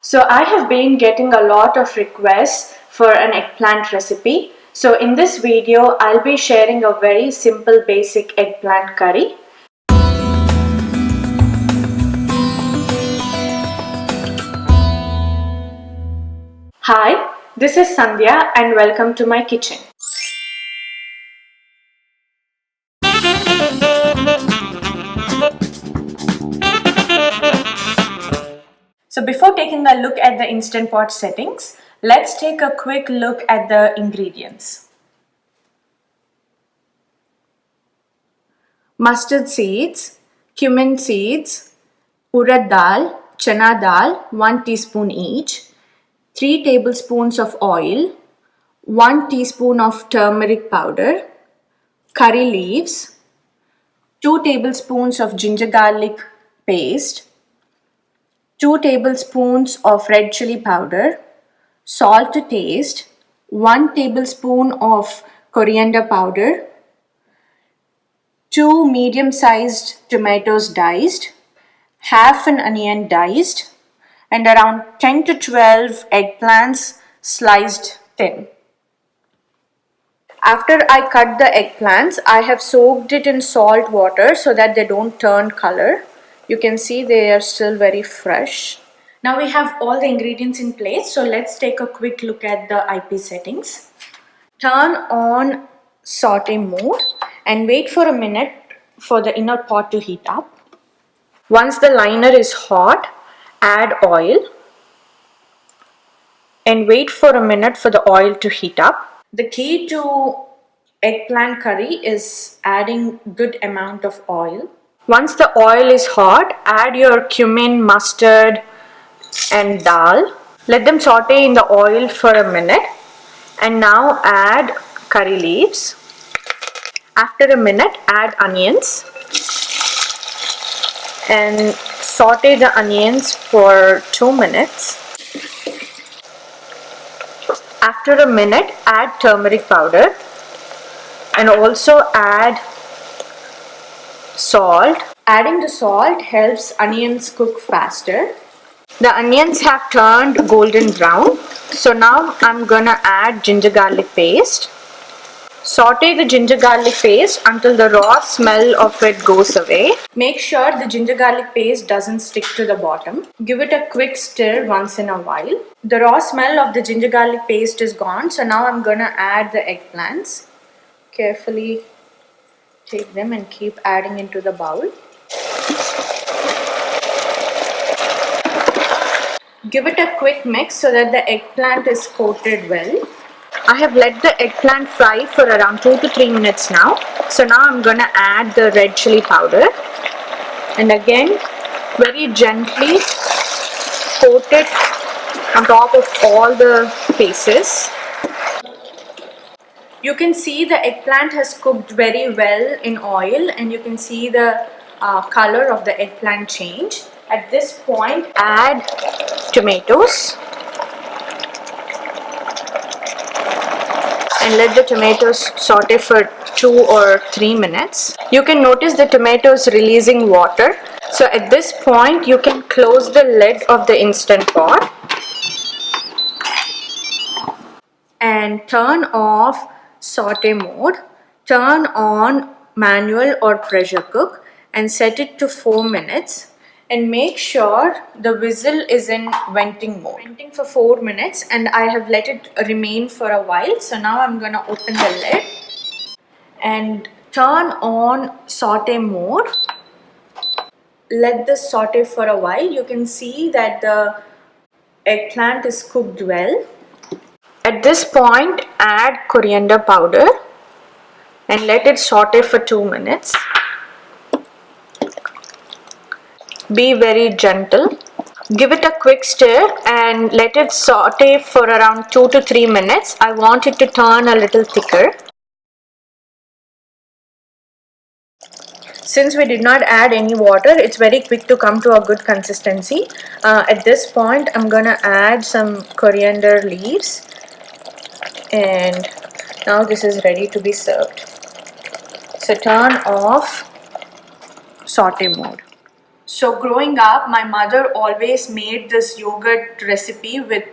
So I have been getting a lot of requests for an eggplant recipe. So in this video, I'll be sharing a very simple basic eggplant curry. Hi, this is Sandhya and welcome to my kitchen. So before taking a look at the Instant Pot settings, let's take a quick look at the ingredients. Mustard seeds, cumin seeds, Urad Dal, Chana Dal, 1 teaspoon each, 3 tablespoons of oil, 1 teaspoon of turmeric powder, curry leaves, 2 tablespoons of ginger garlic paste, 2 tablespoons of red chili powder, salt to taste, 1 tablespoon of coriander powder, 2 medium-sized tomatoes diced, half an onion diced, and around 10 to 12 eggplants sliced thin. After I cut the eggplants, I have soaked it in salt water so that they don't turn color. You can see they are still very fresh. Now we have all the ingredients in place, so let's take a quick look at the IP settings. Turn on saute mode and wait for a minute for the inner pot to heat up. Once the liner is hot, add oil and wait for a minute for the oil to heat up. The key to eggplant curry is adding good amount of oil. Once the oil is hot, add your cumin, mustard and dal. Let them saute in the oil for a minute and now add curry leaves. After a minute, add onions and saute the onions for 2 minutes. After a minute, add turmeric powder and also add salt. Adding the salt helps onions cook faster. The onions have turned golden brown, so now I'm gonna add ginger garlic paste. Saute the ginger garlic paste until the raw smell of it goes away. Make sure the ginger garlic paste doesn't stick to the bottom. Give it a quick stir once in a while. The raw smell of the ginger garlic paste is gone, so now I'm gonna add the eggplants. Carefully take them and keep adding into the bowl. Give it a quick mix so that the eggplant is coated well. I have let the eggplant fry for around 2 to 3 minutes now. So now I'm gonna add the red chili powder and again very gently coat it on top of all the pieces. You can see the eggplant has cooked very well in oil and you can see the color of the eggplant change. At this point, add tomatoes and let the tomatoes saute for 2 or 3 minutes. You can notice the tomatoes releasing water. So at this point, you can close the lid of the Instant Pot and turn off saute mode. Turn on manual or pressure cook and set it to 4 minutes. And make sure the whistle is in venting mode. Venting for 4 minutes and I have let it remain for a while. So now I'm gonna open the lid and turn on saute mode. Let this saute for a while. You can see that the eggplant is cooked well. At this point, add coriander powder and let it saute for 2 minutes. Be very gentle. Give it a quick stir and let it saute for around 2 to 3 minutes. I want it to turn a little thicker. Since we did not add any water, it's very quick to come to a good consistency. At this point, I'm gonna add some coriander leaves and now this is ready to be served. So turn off saute mode. So growing up, my mother always made this yogurt recipe with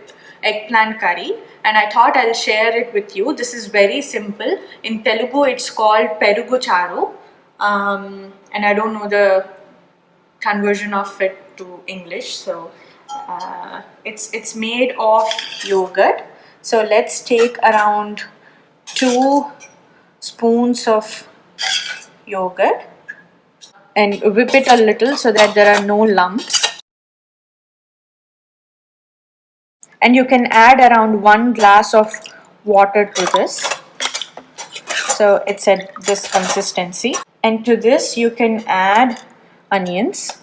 eggplant curry, and I thought I'll share it with you. This is very simple. In Telugu, it's called Perugu Charu, and I don't know the conversion of it to English. So it's made of yogurt. So let's take around 2 spoons of yogurt and whip it a little so that there are no lumps. And you can add around 1 glass of water to this. So it's at this consistency. And to this you can add onions.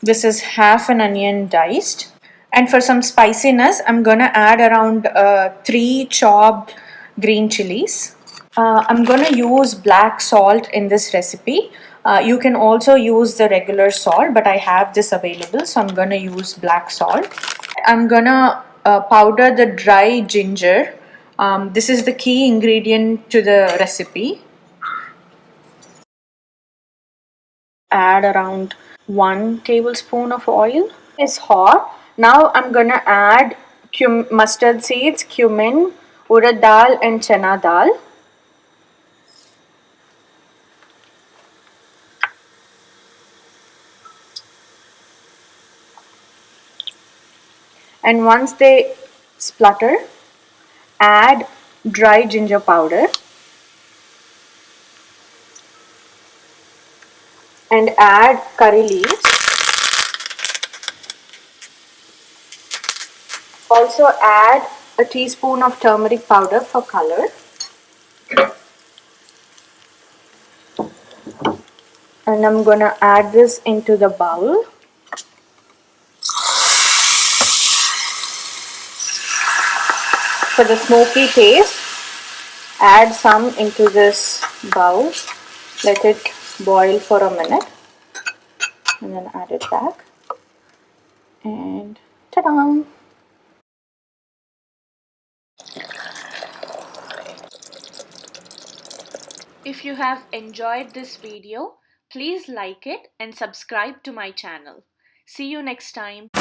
This is half an onion diced. And for some spiciness, I'm gonna add around 3 chopped green chilies. I'm gonna use black salt in this recipe. You can also use the regular salt, but I have this available, so I'm gonna use black salt. I'm gonna powder the dry ginger. This is the key ingredient to the recipe. Add around 1 tablespoon of oil. It's hot. Now I'm gonna add mustard seeds, cumin, urad dal, and chana dal. And once they splutter, add dry ginger powder and add curry leaves. Also add a teaspoon of turmeric powder for color. And I'm gonna add this into the bowl. For the smoky taste, add some into this bowl. Let it boil for a minute and then add it back. And ta-da! If you have enjoyed this video, please like it and subscribe to my channel. See you next time.